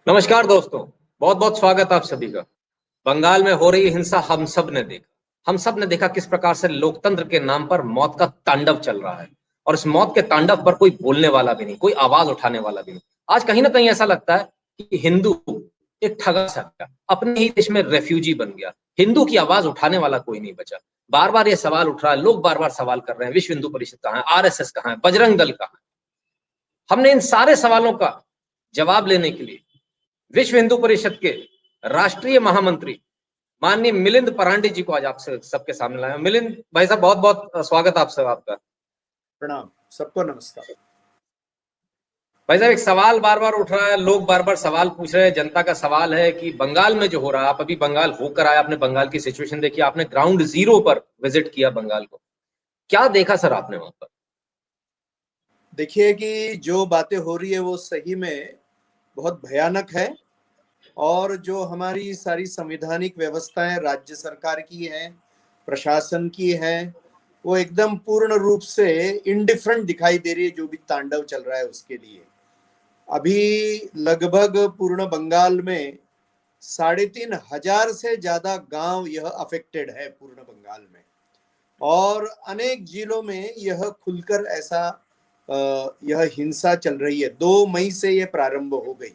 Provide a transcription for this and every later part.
नमस्कार दोस्तों। बहुत बहुत स्वागत आप सभी का। बंगाल में हो रही हिंसा हम सब ने देखा किस प्रकार से लोकतंत्र के नाम पर मौत का तांडव चल रहा है। और इस मौत के तांडव पर कोई बोलने वाला भी नहीं, कोई आवाज उठाने वाला भी नहीं। आज कहीं ना कहीं ऐसा लगता है कि हिंदू एक ठगा सा गया, अपने ही देश में रेफ्यूजी बन गया। हिंदू की आवाज उठाने वाला कोई नहीं बचा। बार बार ये सवाल उठ रहा है, लोग बार बार सवाल कर रहे हैं, विश्व हिंदू परिषद कहाँ है, आरएसएस कहाँ है, बजरंग दल कहाँ है। हमने इन सारे सवालों का जवाब लेने के लिए विश्व हिंदू परिषद के राष्ट्रीय महामंत्री माननीय मिलिंद परांडे जी को आज आपसे सबके सामने लाया। मिलिंद भाई साहब, बहुत बहुत स्वागत आप सब आपका। प्रणाम, सबको नमस्कार। भाई साहब, एक सवाल बार बार उठ रहा है, लोग बार बार सवाल पूछ रहे हैं। जनता का सवाल है कि बंगाल में जो हो रहा है, आप अभी बंगाल होकर आए, आपने बंगाल की सिचुएशन देखी, आपने ग्राउंड जीरो पर विजिट किया बंगाल को, क्या देखा सर आपने वहां पर? देखिए कि जो बातें हो रही है वो सही में बहुत भयानक है। और जो हमारी सारी संवैधानिक व्यवस्थाएं राज्य सरकार की हैं, प्रशासन की हैं, वो एकदम पूर्ण रूप से इंडिफरेंट दिखाई दे रही है जो भी तांडव चल रहा है उसके लिए। अभी लगभग पूर्ण बंगाल में 3,500 से ज्यादा गांव यह अफेक्टेड है पूर्ण बंगाल में। और अनेक जिलों में यह खुलकर ऐसा यह हिंसा चल रही है। 2 मई से यह प्रारंभ हो गई।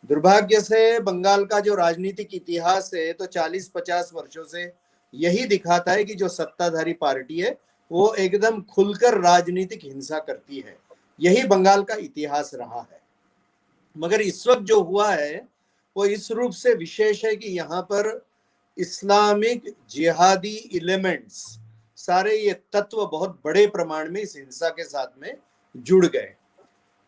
दुर्भाग्य से बंगाल का जो राजनीतिक इतिहास है तो 40-50 वर्षों से यही दिखाता है कि जो सत्ताधारी पार्टी है वो एकदम खुलकर राजनीतिक हिंसा करती है। यही बंगाल का इतिहास रहा है। मगर इस वक्त जो हुआ है वो इस रूप से विशेष है कि यहाँ पर इस्लामिक जिहादी एलिमेंट्स, सारे ये तत्व बहुत बड़े प्रमाण में इस हिंसा के साथ में जुड़ गए।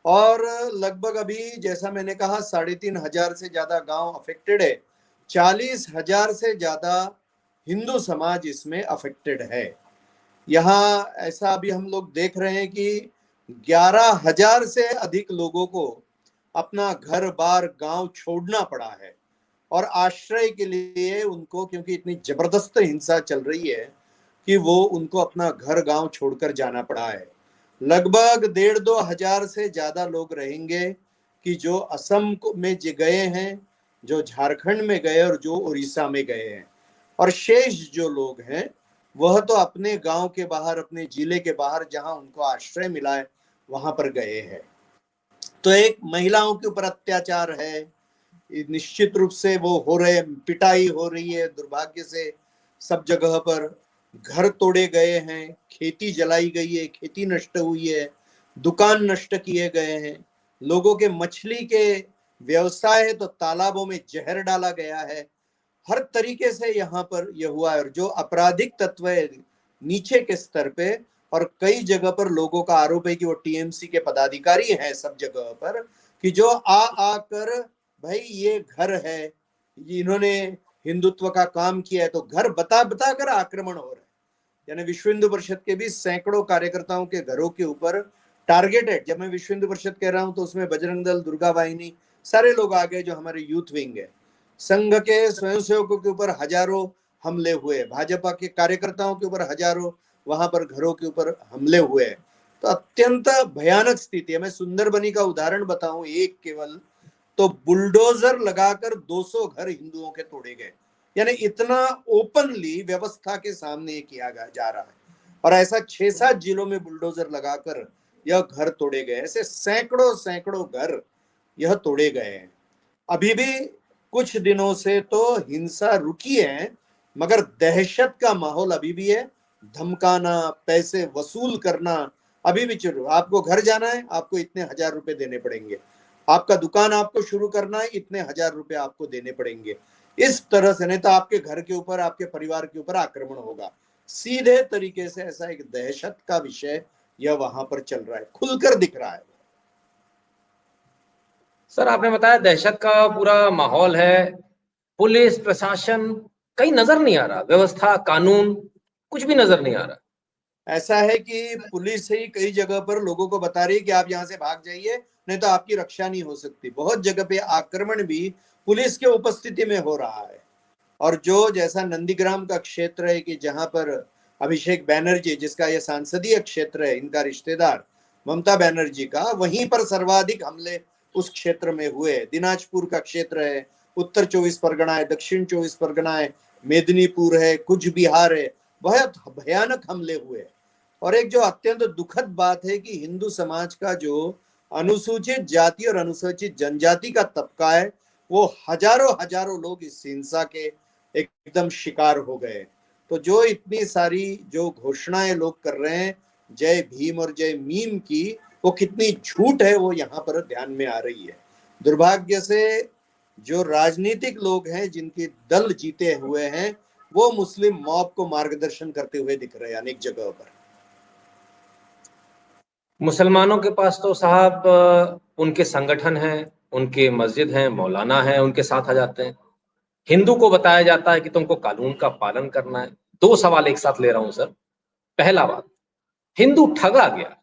और लगभग अभी जैसा मैंने कहा 3,500 से ज्यादा गांव अफेक्टेड है। 40,000 से ज्यादा हिंदू समाज इसमें अफेक्टेड है। यहाँ ऐसा अभी हम लोग देख रहे हैं कि 11,000 से अधिक लोगों को अपना घर बार गांव छोड़ना पड़ा है। और आश्रय के लिए उनको, क्योंकि इतनी जबरदस्त हिंसा चल रही है कि वो उनको अपना घर गांव छोड़कर जाना पड़ा है। लगभग 1,500-2 हजार से ज्यादा लोग रहेंगे कि जो असम में गए हैं, जो झारखंड में गए और जो उड़ीसा में गए हैं। और शेष जो लोग हैं वह तो अपने गांव के बाहर, अपने जिले के बाहर जहां उनको आश्रय मिला है वहां पर गए हैं। तो एक महिलाओं के ऊपर अत्याचार है, निश्चित रूप से वो हो रहे, पिटाई हो रही है दुर्भाग्य से सब जगह पर। घर तोड़े गए हैं, खेती जलाई गई है, खेती नष्ट हुई है, दुकान नष्ट किए गए हैं, लोगों के मछली के व्यवसाय है तो तालाबों में जहर डाला गया है। हर तरीके से यहाँ पर यह हुआ है। और जो आपराधिक तत्व है नीचे के स्तर पे, और कई जगह पर लोगों का आरोप है कि वो टीएमसी के पदाधिकारी हैं सब जगह पर, कि जो आकर भाई ये घर है, इन्होंने हिंदुत्व का काम किया है, तो घर बता बता कर आक्रमण हो रहा है। यानी विश्व हिंदू परिषद के भी सैकड़ों कार्यकर्ताओं के घरों के ऊपर टारगेटेड। जब मैं विश्व हिंदू परिषद कह रहा हूं तो उसमें बजरंग दल, दुर्गा वाहिनी, सारे लोग आ गए जो हमारे यूथ विंग है। संघ के स्वयंसेवकों के ऊपर हजारों हमले हुए, भाजपा के कार्यकर्ताओं के ऊपर हजारों वहां पर घरों के ऊपर हमले हुए। तो अत्यंत भयानक स्थिति है। मैं सुंदरबनी का उदाहरण बताऊं एक केवल, तो बुलडोजर लगाकर 200 घर हिंदुओं के तोड़े गए। यानी इतना ओपनली व्यवस्था के सामने किया जा रहा है। और ऐसा 6-7 जिलों में बुलडोजर लगाकर यह घर तोड़े गए। ऐसे सैकड़ों सैकड़ों घर यह तोड़े गए हैं। अभी भी कुछ दिनों से तो हिंसा रुकी है, मगर दहशत का माहौल अभी भी है। धमकाना, पैसे वसूल करना अभी भी चल रहा है। आपको घर जाना है, आपको इतने हजार रुपए देने पड़ेंगे। आपका दुकान आपको शुरू करना है, इतने हजार रुपए आपको देने पड़ेंगे। इस तरह से, नहीं तो आपके घर के ऊपर, आपके परिवार के ऊपर आक्रमण होगा। सीधे तरीके से ऐसा एक दहशत का विषय यह वहां पर चल रहा है, खुलकर दिख रहा है। सर, आपने बताया दहशत का पूरा माहौल है, पुलिस प्रशासन कहीं नजर नहीं आ रहा, व्यवस्था कानून कुछ भी नजर नहीं आ रहा। ऐसा है कि पुलिस ही कई जगह पर लोगों को बता रही है कि आप यहाँ से भाग जाइए, नहीं तो आपकी रक्षा नहीं हो सकती। बहुत जगह पे आक्रमण भी पुलिस के उपस्थिति में हो रहा है। और जो जैसा नंदीग्राम का क्षेत्र है कि जहां पर अभिषेक बैनर्जी, जिसका यह सांसदीय क्षेत्र है, इनका रिश्तेदार ममता बैनर्जी का, वहीं पर सर्वाधिक हमले उस क्षेत्र में हुए। दिनाजपुर का क्षेत्र है, उत्तर 24 परगना है, दक्षिण 24 परगना है, मेदिनीपुर है, कुछ बिहार है, बहुत भयानक हमले हुए। और एक जो अत्यंत दुखद बात है कि हिंदू समाज का जो अनुसूचित जाति और अनुसूचित जनजाति का तबका है, वो हजारों लोग इस हिंसा के एकदम शिकार हो गए। तो जो इतनी सारी जो घोषणाएं लोग कर रहे हैं जय भीम और जय मीम की, वो कितनी झूठ है वो यहाँ पर ध्यान में आ रही है। दुर्भाग्य से जो राजनीतिक लोग हैं जिनके दल जीते हुए हैं, वो मुस्लिम मॉब को मार्गदर्शन करते हुए दिख रहे हैं अनेक जगहों पर। मुसलमानों के पास तो साहब उनके संगठन हैं, उनके मस्जिद हैं, मौलाना हैं, उनके साथ आ जाते हैं। हिंदू को बताया जाता है कि तुमको कानून का पालन करना है। दो सवाल एक साथ ले रहा हूं सर। पहला बात, हिंदू ठगा गया,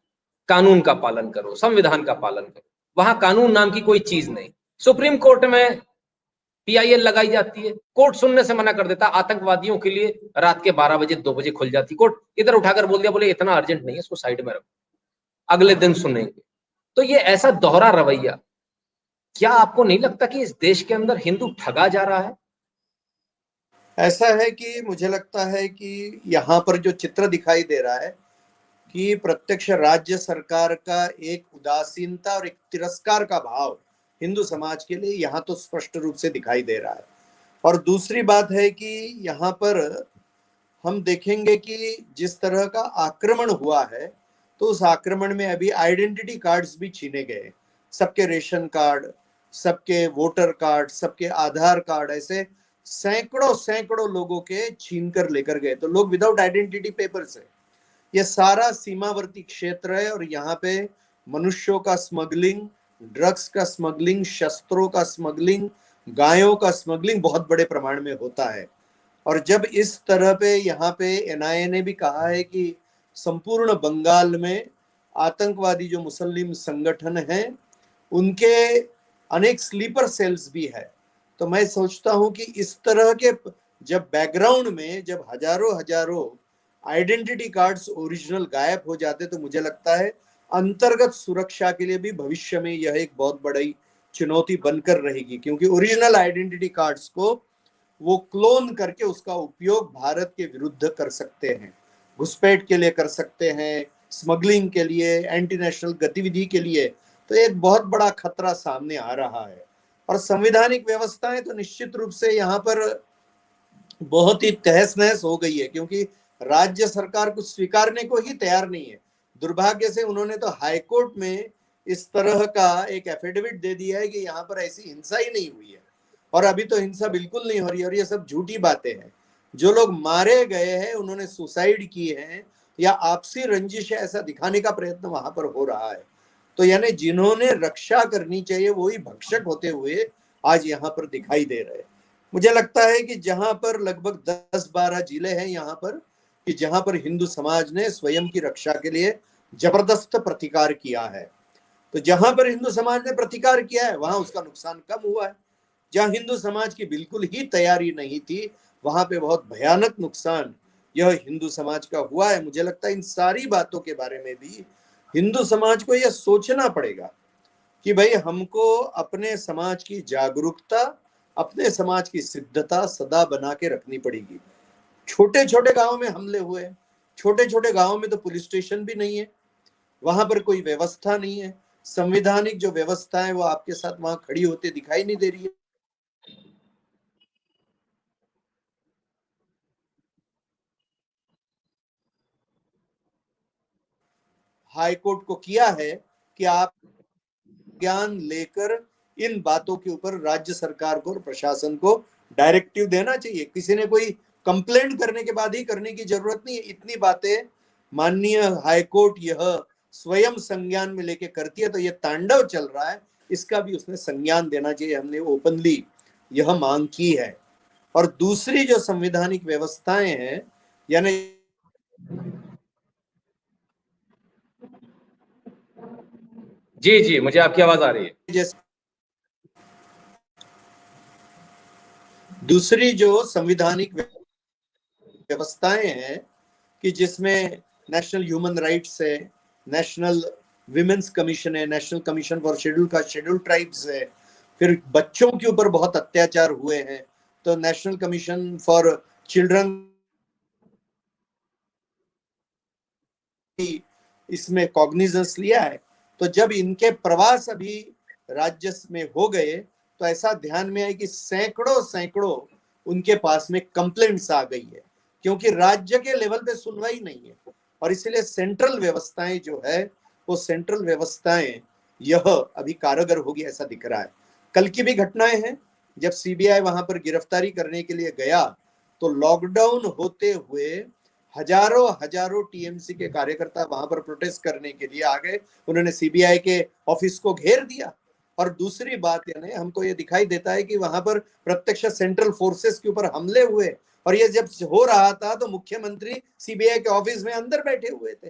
कानून का पालन करो, संविधान का पालन करो। वहां कानून नाम की कोई चीज नहीं। सुप्रीम कोर्ट में पीआईएल लगाई जाती है, कोर्ट सुनने से मना कर देता। आतंकवादियों के लिए रात के 12 बजे 2 बजे खुल जाती कोर्ट, इधर उठाकर बोल दिया, बोले इतना अर्जेंट नहीं है, इसको साइड में रखो, अगले दिन सुनेंगे। तो ये ऐसा दोहरा रवैया, क्या आपको नहीं लगता कि इस देश के अंदर हिंदू ठगा जा रहा है? ऐसा है कि मुझे लगता है कि यहाँ पर जो चित्र दिखाई दे रहा है कि प्रत्यक्ष राज्य सरकार का एक उदासीनता और एक तिरस्कार का भाव हिंदू समाज के लिए यहाँ तो स्पष्ट रूप से दिखाई दे रहा है। और दूसरी बात है कि यहाँ पर हम देखेंगे कि जिस तरह का आक्रमण हुआ है, तो उस आक्रमण में अभी आइडेंटिटी कार्ड्स भी छीने गए। सबके रेशन कार्ड, सबके वोटर कार्ड, सबके आधार कार्ड, ऐसे सैकड़ों लोगों के छीन कर लेकर गए। तो लोग विदाउट आइडेंटिटी पेपर से, ये सारा सीमावर्ती क्षेत्र है और यहाँ पे मनुष्यों का स्मगलिंग, ड्रग्स का स्मगलिंग, शस्त्रों का स्मगलिंग, गायों का स्मगलिंग बहुत बड़े प्रमाण में होता है। और जब इस तरह पे यहाँ पे एनआईए ने भी कहा है कि संपूर्ण बंगाल में आतंकवादी जो मुस्लिम संगठन हैं उनके अनेक स्लीपर सेल्स भी है, तो मैं सोचता हूँ कि इस तरह के जब बैकग्राउंड में जब हजारों आइडेंटिटी कार्ड्स ओरिजिनल गायब हो जाते, तो मुझे लगता है अंतर्गत सुरक्षा के लिए भी भविष्य में यह एक बहुत बड़ी चुनौती बनकर रहेगी, क्योंकि ओरिजिनल आइडेंटिटी कार्ड्स को वो क्लोन करके उसका उपयोग भारत के विरुद्ध कर सकते हैं, घुसपैठ के लिए कर सकते हैं, स्मगलिंग के लिए, एंटी नेशनल गतिविधि के लिए। तो एक बहुत बड़ा खतरा सामने आ रहा है। और संवैधानिक व्यवस्थाएं तो निश्चित रूप से यहाँ पर बहुत ही तहस नहस हो गई है, क्योंकि राज्य सरकार कुछ स्वीकारने को ही तैयार नहीं है। दुर्भाग्य से उन्होंने तो हाईकोर्ट में इस तरह का एक एफिडेविट दे दिया है कि यहाँ पर ऐसी हिंसा ही नहीं हुई है, और अभी तो हिंसा बिल्कुल नहीं हो रही है, और ये सब झूठी बातें हैं। जो लोग मारे गए हैं उन्होंने सुसाइड की है या आपसी रंजिश है, ऐसा दिखाने का प्रयत्न वहां पर हो रहा है। तो यानी जिन्होंने रक्षा करनी चाहिए वही भक्षक होते हुए आज यहाँ पर दिखाई दे रहे हैं। मुझे लगता है कि जहां पर लगभग 10-12 जिले हैं यहाँ पर, कि जहां पर हिंदू समाज ने स्वयं की रक्षा के लिए जबरदस्त प्रतिकार किया है, तो जहां पर हिंदू समाज ने प्रतिकार किया है वहां उसका नुकसान कम हुआ है। जहां हिंदू समाज की बिल्कुल ही तैयारी नहीं थी, वहां पे बहुत भयानक नुकसान यह हिंदू समाज का हुआ है। मुझे लगता है इन सारी बातों के बारे में भी हिंदू समाज को यह सोचना पड़ेगा कि भाई हमको अपने समाज की जागरूकता, अपने समाज की सिद्धता सदा बना के रखनी पड़ेगी। छोटे छोटे गांव में हमले हुए, छोटे छोटे गांव में तो पुलिस स्टेशन भी नहीं है, वहां पर कोई व्यवस्था नहीं है, संवैधानिक जो व्यवस्था है वो आपके साथ वहां खड़ी होते दिखाई नहीं दे रही है। हाईकोर्ट को किया है कि आप ज्ञान लेकर इन बातों के ऊपर राज्य सरकार को और प्रशासन को डायरेक्टिव देना चाहिए। किसी ने कोई कंप्लेंट करने के बाद ही करने की जरूरत नहीं है। इतनी बातें माननीय हाईकोर्ट यह स्वयं संज्ञान में लेके करती है, तो ये तांडव चल रहा है, इसका भी उसने संज्ञान देना चाहिए। हमने ओपनली यह मांग की है। और दूसरी जो संवैधानिक व्यवस्थाएं हैं, यानी जी जी, मुझे आपकी आवाज आ रही है। जैसे दूसरी जो संवैधानिक व्यवस्थाएं हैं कि जिसमें नेशनल ह्यूमन राइट्स है, नेशनल विमेन्स कमीशन है, नेशनल कमीशन फॉर शेड्यूल का शेड्यूल ट्राइब्स है, फिर बच्चों के ऊपर बहुत अत्याचार हुए हैं तो नेशनल कमीशन फॉर चिल्ड्रन इसमें कॉग्निजेंस लिया है। तो जब इनके प्रवास अभी राज्य में हो गए तो ऐसा ध्यान में आया कि सैकड़ों सैकड़ों उनके पास में कंप्लेंट्स आ गई है, क्योंकि राज्य के लेवल पे सुनवाई नहीं है। और इसलिए सेंट्रल व्यवस्थाएं जो है वो सेंट्रल व्यवस्थाएं यह अभी कारगर होगी ऐसा दिख रहा है। कल की भी घटनाएं हैं, जब सीबीआई वहां पर गिरफ्तारी करने के लिए गया तो लॉकडाउन होते हुए हजारों हजारों टीएमसी के कार्यकर्ता वहां पर प्रोटेस्ट करने के लिए आ गए, उन्होंने सीबीआई के ऑफिस को घेर दिया। और दूसरी बात यानी हमको ये दिखाई देता है कि वहां पर प्रत्यक्ष सेंट्रल फोर्सेस के ऊपर हमले हुए, और ये जब हो रहा था तो मुख्यमंत्री सीबीआई के ऑफिस में अंदर बैठे हुए थे।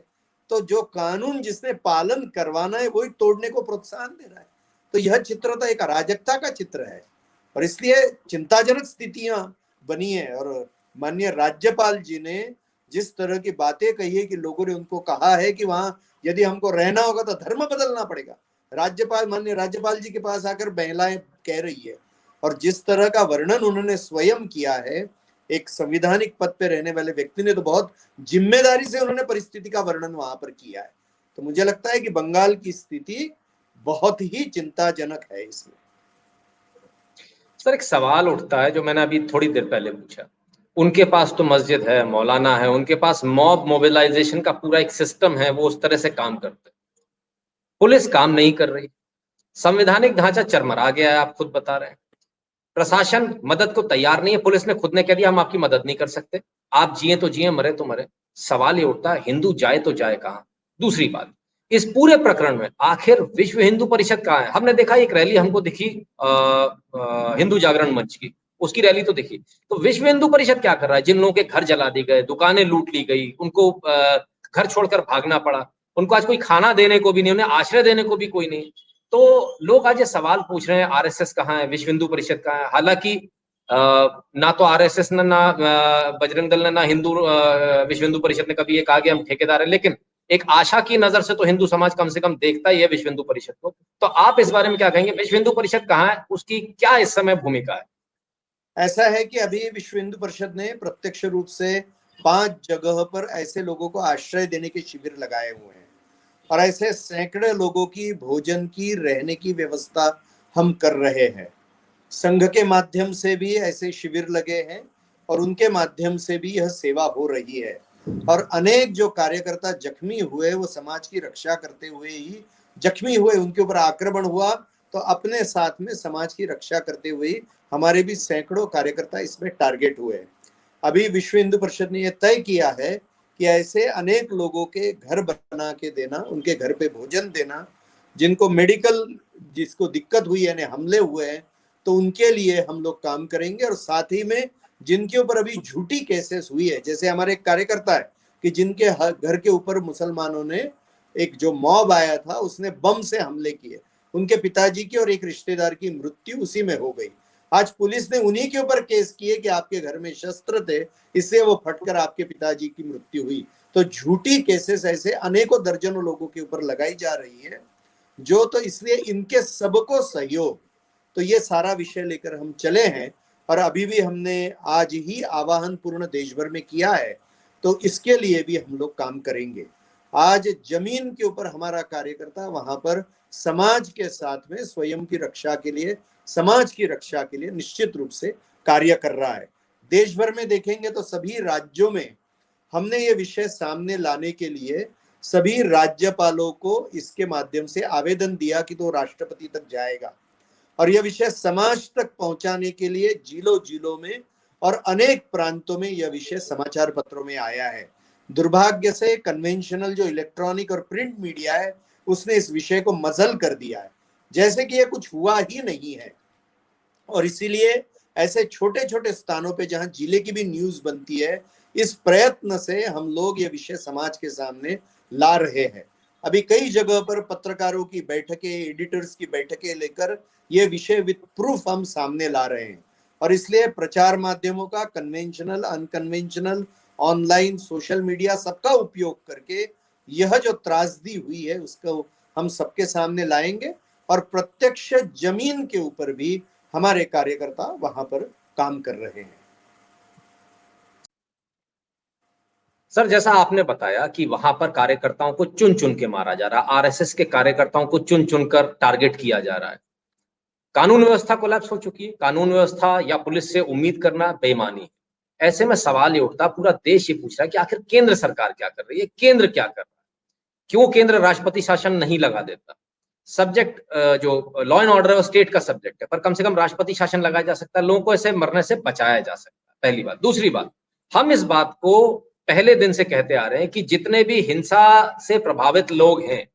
तो जो कानून जिसने पालन करवाना है वही तोड़ने को प्रोत्साहन दे रहा है। तो यह चित्र तो एक अराजकता का चित्र है और इसलिए चिंताजनक स्थितियां बनी है। और माननीय राज्यपाल जी ने जिस तरह की बातें कही है कि लोगों ने उनको कहा है कि वहां यदि हमको रहना होगा तो धर्म बदलना पड़ेगा, राज्यपाल माननीय राज्यपाल जी के पास आकर महिलाएं कह रही है। और जिस तरह का वर्णन उन्होंने स्वयं किया है एक संविधानिक पद पे रहने वाले व्यक्ति ने, तो बहुत जिम्मेदारी से उन्होंने परिस्थिति का वर्णन वहां पर किया है। तो मुझे लगता है कि बंगाल की स्थिति बहुत ही चिंताजनक है इसमें। सर एक सवाल उठता है जो मैंने अभी थोड़ी देर पहले पूछा, उनके पास तो मस्जिद है, मौलाना है, उनके पास मॉब मोबिलाइजेशन का पूरा एक सिस्टम है, वो उस तरह से काम करते हैं। पुलिस काम नहीं कर रही, संवैधानिक ढांचा चरमरा गया है, आप खुद बता रहे हैं। प्रशासन मदद को तैयार नहीं है, पुलिस ने खुद ने कह दिया हम आपकी मदद नहीं कर सकते, आप जिए तो जिए, मरे तो मरे। सवाल ये उठता है हिंदू जाए तो जाए कहां? दूसरी बात, इस पूरे प्रकरण में आखिर विश्व हिंदू परिषद कहां है? हमने देखा एक रैली हमको दिखी हिंदू जागरण मंच की, उसकी रैली तो दिखी। तो विश्व हिंदू परिषद क्या कर रहा है? जिन लोगों के घर जला दी गए, दुकानें लूट ली गई, उनको घर छोड़कर भागना पड़ा, उनको आज कोई खाना देने को भी नहीं, उन्हें आश्रय देने को भी कोई नहीं। तो लोग आज ये सवाल पूछ रहे हैं आरएसएस कहाँ है, विश्व हिंदू परिषद कहाँ है? हालांकि ना तो आरएसएस ने, ना बजरंग दल ने, ना विश्व हिंदू परिषद ने कभी ये कहा कि हम ठेकेदार हैं, लेकिन एक आशा की नजर से तो हिंदू समाज कम से कम देखता ही है विश्व हिंदू परिषद को। तो आप इस बारे में क्या कहेंगे? विश्व हिंदू परिषद कहाँ है, उसकी क्या इस समय भूमिका है? ऐसा है कि अभी विश्व हिंदू परिषद ने प्रत्यक्ष रूप से 5 जगह पर ऐसे लोगों को आश्रय देने के शिविर लगाए हुए हैं और ऐसे सैकड़े लोगों की भोजन की, रहने की व्यवस्था हम कर रहे हैं। संघ के माध्यम से भी ऐसे शिविर लगे हैं और उनके माध्यम से भी यह सेवा हो रही है। और अनेक जो कार्यकर्ता जख्मी हुए वो समाज की रक्षा करते हुए ही जख्मी हुए, उनके ऊपर आक्रमण हुआ तो अपने साथ में समाज की रक्षा करते हुए हमारे भी सैकड़ों कार्यकर्ता इसमें टारगेट हुए हैं। अभी विश्व हिंदू परिषद ने यह तय किया है कि ऐसे अनेक लोगों के घर बना के देना, उनके घर पे भोजन देना, जिनको मेडिकल जिसको दिक्कत हुई यानी हमले हुए हैं तो उनके लिए हम लोग काम करेंगे। और साथ ही में जिनके ऊपर अभी झूठी केसेस हुई है, जैसे हमारे एक कार्यकर्ता है कि जिनके घर के ऊपर मुसलमानों ने एक जो मॉब आया था उसने बम से हमले किए, उनके पिताजी की और एक रिश्तेदार की मृत्यु उसी में हो गई। आज पुलिस ने उन्हीं के ऊपर केस किए कि आपके घर में शस्त्र थे, इससे वो फटकर आपके पिताजी की मृत्यु हुई। तो झूठी केसेस ऐसे अनेकों दर्जनों लोगों के ऊपर लगाई जा रही है जो, तो इसलिए इनके सबको सहयोग, तो ये सारा विषय लेकर हम चले हैं। और अभी भी हमने आज ही आवाहन पूर्ण देश भर में किया है, तो इसके लिए भी हम लोग काम करेंगे। आज जमीन के ऊपर हमारा कार्यकर्ता वहां पर समाज के साथ में स्वयं की रक्षा के लिए, समाज की रक्षा के लिए निश्चित रूप से कार्य कर रहा है। देश भर में देखेंगे तो सभी राज्यों में हमने ये विषय सामने लाने के लिए सभी राज्यपालों को इसके माध्यम से आवेदन दिया कि तो राष्ट्रपति तक जाएगा और यह विषय समाज तक पहुंचाने के लिए जिलों जिलों में और अनेक प्रांतों में यह विषय समाचार पत्रों में आया है। दुर्भाग्य से कन्वेंशनल जो इलेक्ट्रॉनिक और प्रिंट मीडिया है उसने इस विषय को मजल कर दिया है, जैसे कि यह कुछ हुआ ही नहीं है। और इसीलिए ऐसे छोटे छोटे स्थानों पे जहां जिले की भी न्यूज बनती है, इस प्रयत्न से हम लोग ये विषय समाज के सामने ला रहे हैं। अभी कई जगह पर पत्रकारों की बैठकें, एडिटर्स की बैठकें लेकर ये विषय विद प्रूफ हम सामने ला रहे हैं। और इसलिए प्रचार माध्यमों का, conventional, unconventional, online, social media, सबका उपयोग करके यह जो त्रासदी हुई है उसको हम सबके सामने लाएंगे और प्रत्यक्ष जमीन के ऊपर भी हमारे कार्यकर्ता वहां पर काम कर रहे हैं। सर, जैसा आपने बताया कि वहां पर कार्यकर्ताओं को चुन चुन के मारा जा रहा है, आरएसएस के कार्यकर्ताओं को चुन चुनकर टारगेट किया जा रहा है, कानून व्यवस्था कोलैप्स हो चुकी है, कानून व्यवस्था या पुलिस से उम्मीद करना बेईमानी है। ऐसे में सवाल ये उठता, पूरा देश ये पूछ रहा है कि आखिर केंद्र सरकार क्या कर रही है, केंद्र क्या कर रहा है, क्यों केंद्र राष्ट्रपति शासन नहीं लगा देता। सब्जेक्ट जो लॉ एंड ऑर्डर है वो स्टेट का सब्जेक्ट है, पर कम से कम राष्ट्रपति शासन लगाया जा सकता है, लोगों को ऐसे मरने से बचाया जा सकता है। पहली बात। दूसरी बात, हम इस बात को पहले दिन से कहते आ रहे हैं कि जितने भी हिंसा से प्रभावित लोग हैं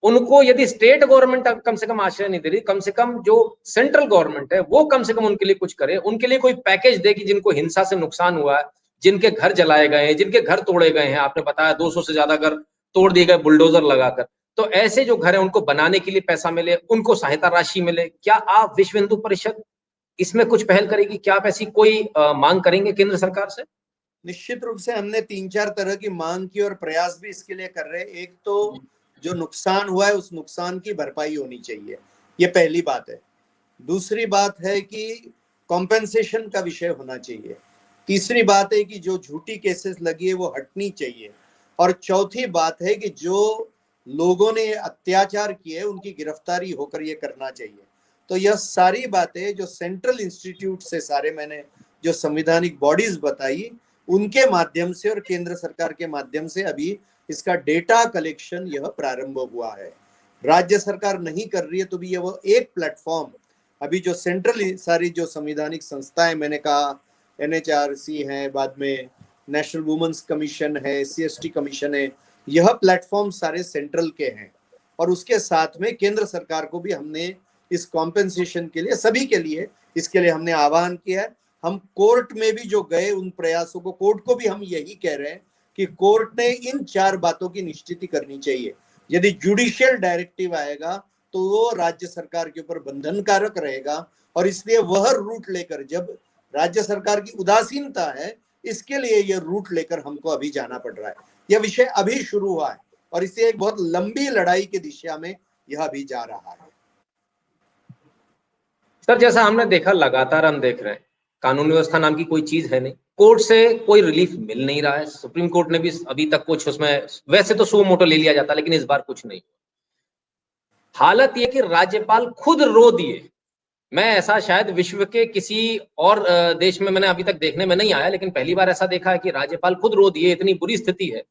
उनको यदि स्टेट गवर्नमेंट कम से कम आश्रय नहीं दे रही, कम से कम जो सेंट्रल गवर्नमेंट है वो कम से कम उनके लिए कुछ करे, उनके लिए कोई पैकेज दे कि जिनको हिंसा से नुकसान हुआ है, जिनके घर जलाए गए हैं, जिनके घर तोड़े गए हैं, आपने बताया 200 से ज्यादा घर तोड़ दिए गए बुलडोजर लगाकर, तो ऐसे जो घर है उनको बनाने के लिए पैसा मिले, उनको सहायता राशि मिले। क्या आप विश्व हिंदू परिषद इसमें कुछ पहल करेगी? क्या आप ऐसी कोई मांग करेंगे केंद्र सरकार से? निश्चित रूप से हमने 3-4 तरह की मांग की और प्रयास भी इसके लिए कर रहे हैं। एक तो जो नुकसान हुआ है उस नुकसान की भरपाई होनी चाहिए, ये पहली बात है। दूसरी बात है कि कॉम्पेंसेशन का विषय होना चाहिए। तीसरी बात है कि जो झूठी केसेस लगी है वो हटनी चाहिए। और चौथी बात है कि जो लोगों ने अत्याचार किए उनकी गिरफ्तारी होकर ये करना चाहिए। तो यह सारी बातें जो सेंट्रल इंस्टीट्यूट से सारे मैंने जो संवैधानिक बॉडीज बताई उनके माध्यम से और केंद्र सरकार के माध्यम से अभी इसका डेटा कलेक्शन यह प्रारंभ हुआ है। राज्य सरकार नहीं कर रही है तो भी ये वो एक प्लेटफॉर्म अभी जो सेंट्रल सारी जो संवैधानिक संस्थाएं मैंने कहा एनएचआरसी है, बाद में नेशनल वुमेन्स कमीशन है, सीएसटी कमीशन है, यह प्लेटफॉर्म सारे सेंट्रल के हैं। और उसके साथ में केंद्र सरकार को भी हमने इस कॉम्पेंसेशन के लिए सभी के लिए इसके लिए हमने आह्वान किया है। हम कोर्ट में भी जो गए उन प्रयासों को, कोर्ट को भी हम यही कह रहे हैं कि कोर्ट ने इन 4 बातों की निश्चिति करनी चाहिए। यदि जुडिशियल डायरेक्टिव आएगा तो वो राज्य सरकार के ऊपर बंधनकारक रहेगा और इसलिए वह रूट लेकर, जब राज्य सरकार की उदासीनता है इसके लिए यह रूट लेकर हमको अभी जाना पड़ रहा है। यह विषय अभी शुरू हुआ है और इसे एक बहुत लंबी लड़ाई की दिशा में यह अभी जा रहा है। सर, जैसा हमने देखा, लगातार हम देख रहे हैं कानून व्यवस्था नाम की कोई चीज है नहीं, कोर्ट से कोई रिलीफ मिल नहीं रहा है। सुप्रीम कोर्ट ने भी अभी तक कुछ उसमें, वैसे तो सो मोटो ले लिया जाता लेकिन इस बार कुछ नहीं। हालत ये कि राज्यपाल खुद रो दिए। मैं ऐसा शायद विश्व के किसी और देश में मैंने अभी तक देखने में नहीं आया, लेकिन पहली बार ऐसा देखा है कि राज्यपाल खुद रो दिए, इतनी बुरी स्थिति है।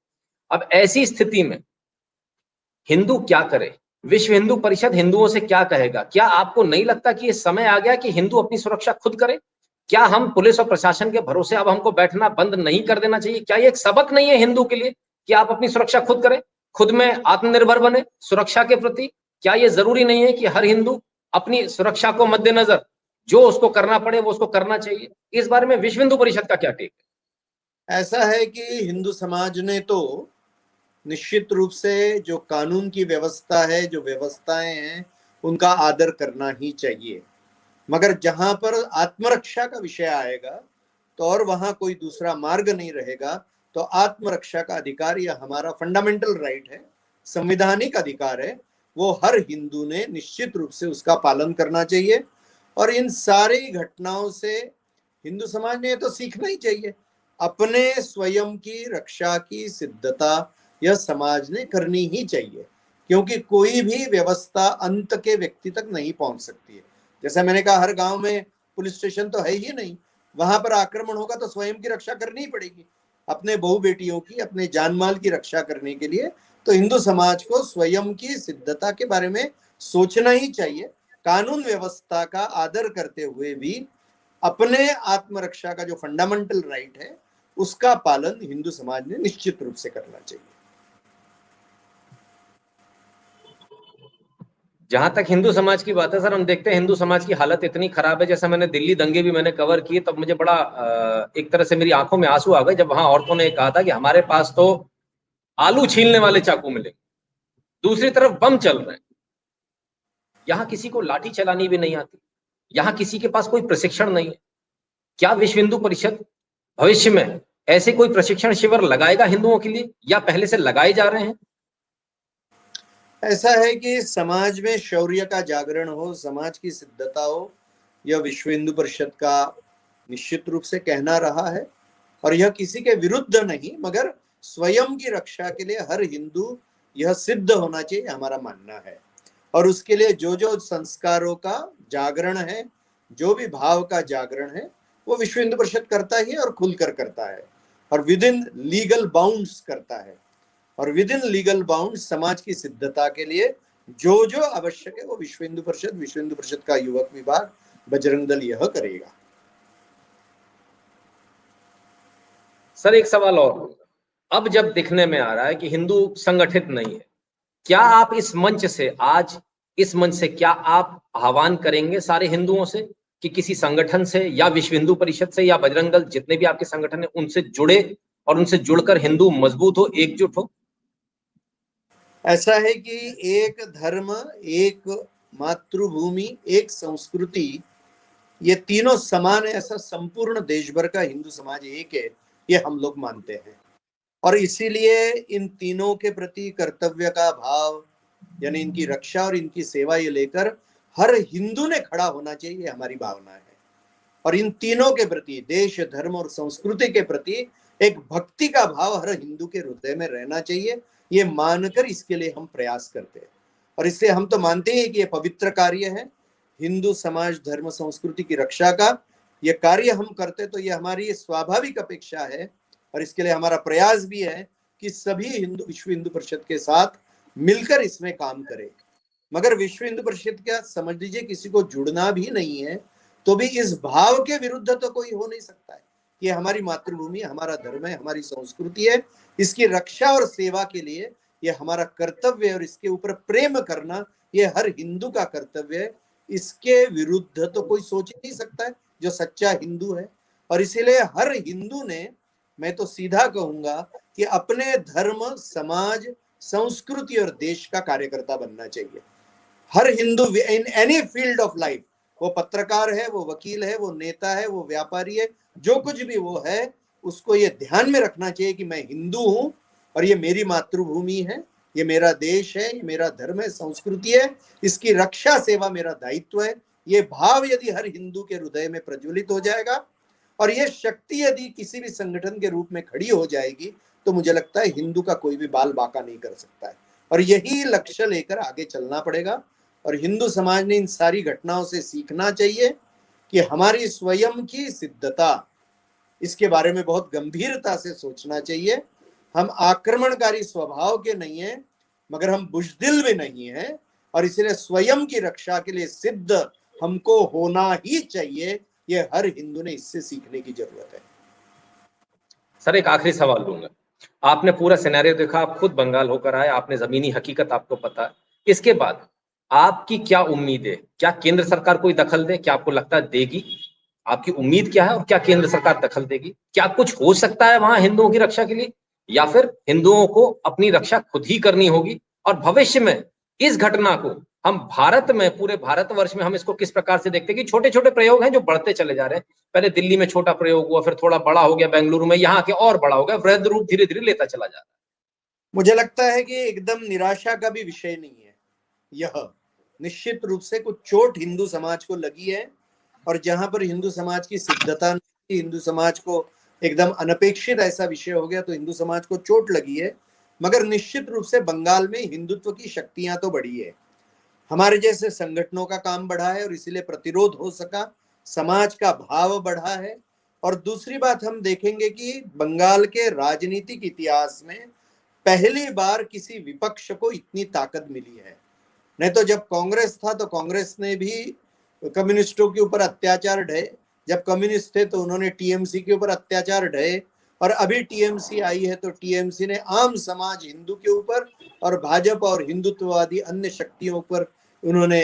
अब ऐसी स्थिति में हिंदू क्या करे? विश्व हिंदू परिषद हिंदुओं से क्या कहेगा? क्या आपको नहीं लगता कि ये समय आ गया कि हिंदू अपनी सुरक्षा खुद करे? क्या हम पुलिस और प्रशासन के भरोसे अब हमको बैठना बंद नहीं कर देना चाहिए? क्या ये एक सबक नहीं है हिंदू के लिए कि आप अपनी सुरक्षा खुद करें, खुद में आत्मनिर्भर बने सुरक्षा के प्रति? क्या ये जरूरी नहीं है कि हर हिंदू अपनी सुरक्षा को मद्देनजर जो उसको करना पड़े वो उसको करना चाहिए? इस बारे में विश्व हिंदू परिषद का क्या टेक है? ऐसा है कि हिंदू समाज ने तो निश्चित रूप से जो कानून की व्यवस्था है, जो व्यवस्थाएं हैं, उनका आदर करना ही चाहिए। मगर जहां पर आत्मरक्षा का विषय आएगा तो और वहां कोई दूसरा मार्ग नहीं रहेगा, तो आत्मरक्षा का अधिकार यह हमारा फंडामेंटल राइट है, संवैधानिक अधिकार है, वो हर हिंदू ने निश्चित रूप से उसका पालन करना चाहिए। और इन सारी घटनाओं से हिंदू समाज ने तो सीखना ही चाहिए। अपने स्वयं की रक्षा की सिद्धता यह समाज ने करनी ही चाहिए, क्योंकि कोई भी व्यवस्था अंत के व्यक्ति तक नहीं पहुंच सकती है। जैसा मैंने कहा, हर गांव में पुलिस स्टेशन तो है ही नहीं, वहां पर आक्रमण होगा तो स्वयं की रक्षा करनी ही पड़ेगी, अपने बहू बेटियों की, अपने जानमाल की रक्षा करने के लिए। तो हिंदू समाज को स्वयं की सिद्धता के बारे में सोचना ही चाहिए, कानून व्यवस्था का आदर करते हुए भी अपने आत्मरक्षा का जो फंडामेंटल राइट है उसका पालन हिंदू समाज ने निश्चित रूप से करना चाहिए। जहां तक हिंदू समाज की बात है सर, हम देखते हैं हिंदू समाज की हालत इतनी खराब है। जैसा मैंने दिल्ली दंगे भी मैंने कवर किए, तब मुझे बड़ा एक तरह से मेरी आंखों में आंसू आ गए जब वहां औरतों ने कहा था कि हमारे पास तो आलू छीलने वाले चाकू मिले, दूसरी तरफ बम चल रहे हैं। यहाँ किसी को लाठी चलानी भी नहीं आती, यहाँ किसी के पास कोई प्रशिक्षण नहीं है। क्या विश्व हिंदू परिषद भविष्य में ऐसे कोई प्रशिक्षण शिविर लगाएगा हिंदुओं के लिए, या पहले से लगाए जा रहे हैं? ऐसा है कि समाज में शौर्य का जागरण हो, समाज की सिद्धता हो, यह विश्व हिंदू परिषद का निश्चित रूप से कहना रहा है। और यह किसी के विरुद्ध नहीं, मगर स्वयं की रक्षा के लिए हर हिंदू यह सिद्ध होना चाहिए, हमारा मानना है। और उसके लिए जो जो संस्कारों का जागरण है, जो भी भाव का जागरण है, वो विश्व हिंदू परिषद करता ही है और खुलकर करता है, और विद इन लीगल बाउंड्स करता है। और विद इन लीगल बाउंड समाज की सिद्धता के लिए जो जो आवश्यक है वो विश्व हिंदू परिषद का युवक विभाग, बजरंग दल यह करेगा। सर एक सवाल और होगा, अब जब दिखने में आ रहा है कि हिंदू संगठित नहीं है, क्या आप इस मंच से आज इस मंच से क्या आप आह्वान करेंगे सारे हिंदुओं से कि किसी संगठन से या विश्व हिंदू परिषद से या बजरंग दल, जितने भी आपके संगठन है, उनसे जुड़े और उनसे जुड़कर हिंदू मजबूत हो, एकजुट हो? ऐसा है कि एक धर्म, एक मातृभूमि, एक संस्कृति, ये तीनों समान है, ऐसा संपूर्ण देश भर का हिंदू समाज एक है, ये हम लोग मानते हैं। और इसीलिए इन तीनों के प्रति कर्तव्य का भाव, यानी इनकी रक्षा और इनकी सेवा ये लेकर हर हिंदू ने खड़ा होना चाहिए, ये हमारी भावना है। और इन तीनों के प्रति, देश, धर्म और संस्कृति के प्रति एक भक्ति का भाव हर हिंदू के हृदय में रहना चाहिए, ये मानकर इसके लिए हम प्रयास करते हैं। और इसलिए हम तो मानते हैं कि ये पवित्र कार्य है, हिंदू समाज, धर्म, संस्कृति की रक्षा का ये कार्य हम करते, तो ये हमारी स्वाभाविक अपेक्षा है। और इसके लिए हमारा प्रयास भी है कि सभी हिंदू विश्व हिंदू परिषद के साथ मिलकर इसमें काम करें। मगर विश्व हिंदू परिषद का समझ लीजिए किसी को जुड़ना भी नहीं है, तो भी इस भाव के विरुद्ध तो कोई हो नहीं सकता है। ये हमारी मातृभूमि, हमारा धर्म है, हमारी संस्कृति है, इसकी रक्षा और सेवा के लिए ये हमारा कर्तव्य है, और इसके ऊपर प्रेम करना ये हर हिंदू का कर्तव्य है। इसके विरुद्ध तो कोई सोच ही नहीं सकता है जो सच्चा हिंदू है। और इसीलिए हर हिंदू ने, मैं तो सीधा कहूंगा कि अपने धर्म, समाज, संस्कृति और देश का कार्यकर्ता बनना चाहिए। हर Hindu in any field of life, वो पत्रकार है, वो वकील है, वो नेता है, वो व्यापारी है, जो कुछ भी वो है, उसको ये ध्यान में रखना चाहिए कि मैं हिंदू हूं और ये मेरी मातृभूमि है, ये मेरा देश है, ये मेरा धर्म है, संस्कृति है, इसकी रक्षा सेवा मेरा दायित्व है। ये भाव यदि हर हिंदू के हृदय में प्रज्वलित हो जाएगा और ये शक्ति यदि किसी भी संगठन के रूप में खड़ी हो जाएगी, तो मुझे लगता है हिंदू का कोई भी बाल बाका नहीं कर सकता है। और यही लक्ष्य लेकर आगे चलना पड़ेगा। और हिंदू समाज ने इन सारी घटनाओं से सीखना चाहिए कि हमारी स्वयं की सिद्धता, इसके बारे में बहुत गंभीरता से सोचना चाहिए। हम आक्रमणकारी स्वभाव के नहीं है, मगर हम बुजदिल भी नहीं है, और इसलिए स्वयं की रक्षा के लिए सिद्ध हमको होना ही चाहिए। ये हर हिंदू ने इससे सीखने की जरूरत है। सर एक आखिरी सवाल लूंगा, आपने पूरा सिनेरियो देखा, आप खुद बंगाल होकर आए, आपने जमीनी हकीकत आपको पता है, इसके बाद आपकी क्या उम्मीद है? क्या केंद्र सरकार कोई दखल दे? क्या आपको लगता है देगी? आपकी उम्मीद क्या है और क्या केंद्र सरकार दखल देगी? क्या कुछ हो सकता है वहां हिंदुओं की रक्षा के लिए, या फिर हिंदुओं को अपनी रक्षा खुद ही करनी होगी? और भविष्य में इस घटना को हम भारत में, पूरे भारतवर्ष में हम इसको किस प्रकार से देखते हैं कि छोटे छोटे प्रयोग हैं जो बढ़ते चले जा रहे हैं? पहले दिल्ली में छोटा प्रयोग हुआ, फिर थोड़ा बड़ा हो गया, बेंगलुरु में, यहाँ के और बड़ा हो गया, वृहद रूप धीरे धीरे लेता चला जा रहा है। मुझे लगता है कि एकदम निराशा का भी विषय नहीं है यह। निश्चित रूप से कुछ चोट हिंदू समाज को लगी है, और जहां पर हिंदू समाज की सिद्धता, हिंदू समाज को एकदम अनपेक्षित ऐसा विषय हो गया, तो हिंदू समाज को चोट लगी है। मगर निश्चित रूप से बंगाल में हिंदुत्व की शक्तियां तो बढ़ी है, हमारे जैसे संगठनों का काम बढ़ा है, और इसीलिए प्रतिरोध हो सका, समाज का भाव बढ़ा है। और दूसरी बात हम देखेंगे कि बंगाल के राजनीतिक इतिहास में पहली बार किसी विपक्ष को इतनी ताकत मिली है। नहीं तो जब कांग्रेस था तो कांग्रेस ने भी कम्युनिस्टों के ऊपर अत्याचार ढहे, जब कम्युनिस्ट थे तो उन्होंने टीएमसी के ऊपर अत्याचार ढहे, और अभी टीएमसी आई है तो टीएमसी ने आम समाज हिंदू के ऊपर और भाजपा और हिंदुत्ववादी अन्य शक्तियों पर उन्होंने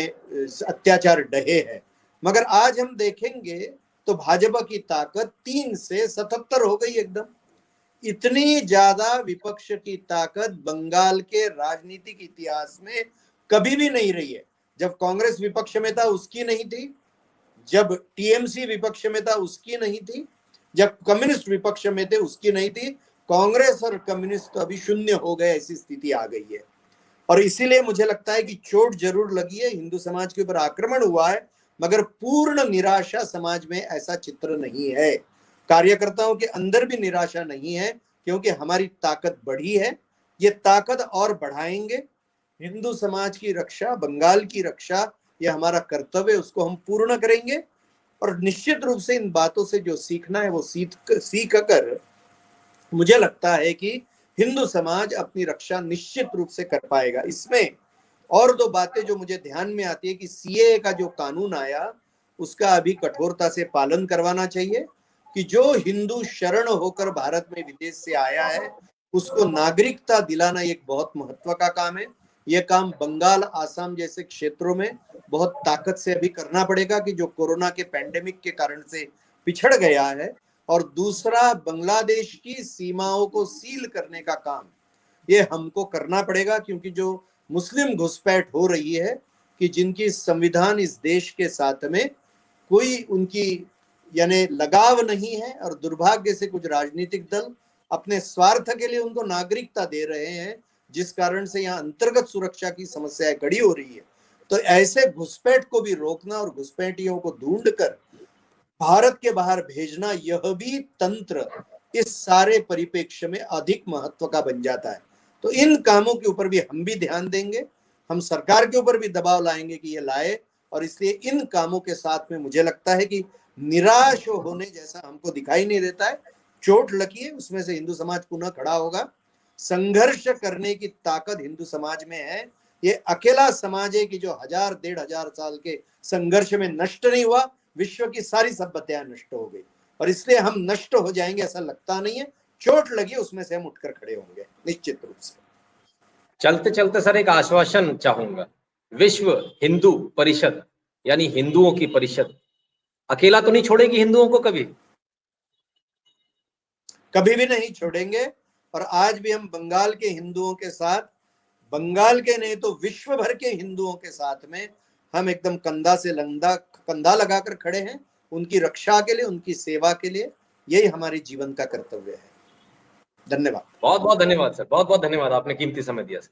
अत्याचार ढहे हैं। मगर आज हम देखेंगे तो भाजपा की ताकत 3 से 77 हो गई एकदम। इतनी ज्यादा विपक्ष की ताकत बंगाल के राजनीतिक इतिहास में कभी भी नहीं रही है। जब कांग्रेस विपक्ष में था उसकी नहीं थी, जब टीएमसी विपक्ष में था उसकी नहीं थी, जब कम्युनिस्ट विपक्ष में थे उसकी नहीं थी। कांग्रेस और कम्युनिस्ट तो अभी शून्य हो गए, ऐसी स्थिति आ गई है। और इसीलिए मुझे लगता है कि चोट जरूर लगी है, हिंदू समाज के ऊपर आक्रमण हुआ है, मगर पूर्ण निराशा समाज में ऐसा चित्र नहीं है। कार्यकर्ताओं के अंदर भी निराशा नहीं है, क्योंकि हमारी ताकत बढ़ी है, ये ताकत और बढ़ाएंगे। हिंदू समाज की रक्षा, बंगाल की रक्षा, ये हमारा कर्तव्य, उसको हम पूर्ण करेंगे। और निश्चित रूप से इन बातों से जो सीखना है वो सीख कर मुझे लगता है कि हिंदू समाज अपनी रक्षा निश्चित रूप से कर पाएगा। इसमें और दो बातें जो मुझे ध्यान में आती है कि सीएए का जो कानून आया उसका अभी कठोरता से पालन करवाना चाहिए, कि जो हिंदू शरण होकर भारत में विदेश से आया है उसको नागरिकता दिलाना एक बहुत महत्व का काम है। यह काम बंगाल, आसाम जैसे क्षेत्रों में बहुत ताकत से अभी करना पड़ेगा, कि जो कोरोना के पैंडेमिक के कारण से पिछड़ गया है। और दूसरा, बांग्लादेश की सीमाओं को सील करने का काम ये हमको करना पड़ेगा, क्योंकि जो मुस्लिम घुसपैठ हो रही है, कि जिनकी संविधान इस देश के साथ में कोई उनकी यानी लगाव नहीं है, और दुर्भाग्य से कुछ राजनीतिक दल अपने स्वार्थ के लिए उनको नागरिकता दे रहे हैं, जिस कारण से यहाँ अंतर्गत सुरक्षा की समस्याएं खड़ी हो रही है। तो ऐसे घुसपैठ को भी रोकना और घुसपैठियों को ढूंढकर भारत के बाहर भेजना, यह भी तंत्र इस सारे परिप्रेक्ष्य में अधिक महत्व का बन जाता है। तो इन कामों के ऊपर भी हम भी ध्यान देंगे, हम सरकार के ऊपर भी दबाव लाएंगे कि ये लाए। और इसलिए इन कामों के साथ में मुझे लगता है कि निराश होने जैसा हमको दिखाई नहीं देता है। चोट लगी है, उसमें से हिंदू समाज पुनः खड़ा होगा। संघर्ष करने की ताकत हिंदू समाज में है। ये अकेला समाज है कि जो 1000-1500 साल के संघर्ष में नष्ट नहीं हुआ, विश्व की सारी सभ्यताएं नष्ट हो गई, और इसलिए हम नष्ट हो जाएंगे ऐसा लगता नहीं है। चोट लगी, उसमें से हम उठकर खड़े होंगे निश्चित रूप से। चलते चलते सर एक आश्वासन चाहूंगा, विश्व हिंदू परिषद यानी हिंदुओं की परिषद अकेला तो नहीं छोड़ेगी हिंदुओं को कभी? कभी भी नहीं छोड़ेंगे। और आज भी हम बंगाल के हिंदुओं के साथ, बंगाल के नहीं तो विश्व भर के हिंदुओं के साथ में हम एकदम कंधा से कंधा लगाकर खड़े हैं, उनकी रक्षा के लिए, उनकी सेवा के लिए। यही हमारे जीवन का कर्तव्य है। धन्यवाद। बहुत बहुत धन्यवाद सर, बहुत बहुत धन्यवाद, आपने कीमती समय दिया सर।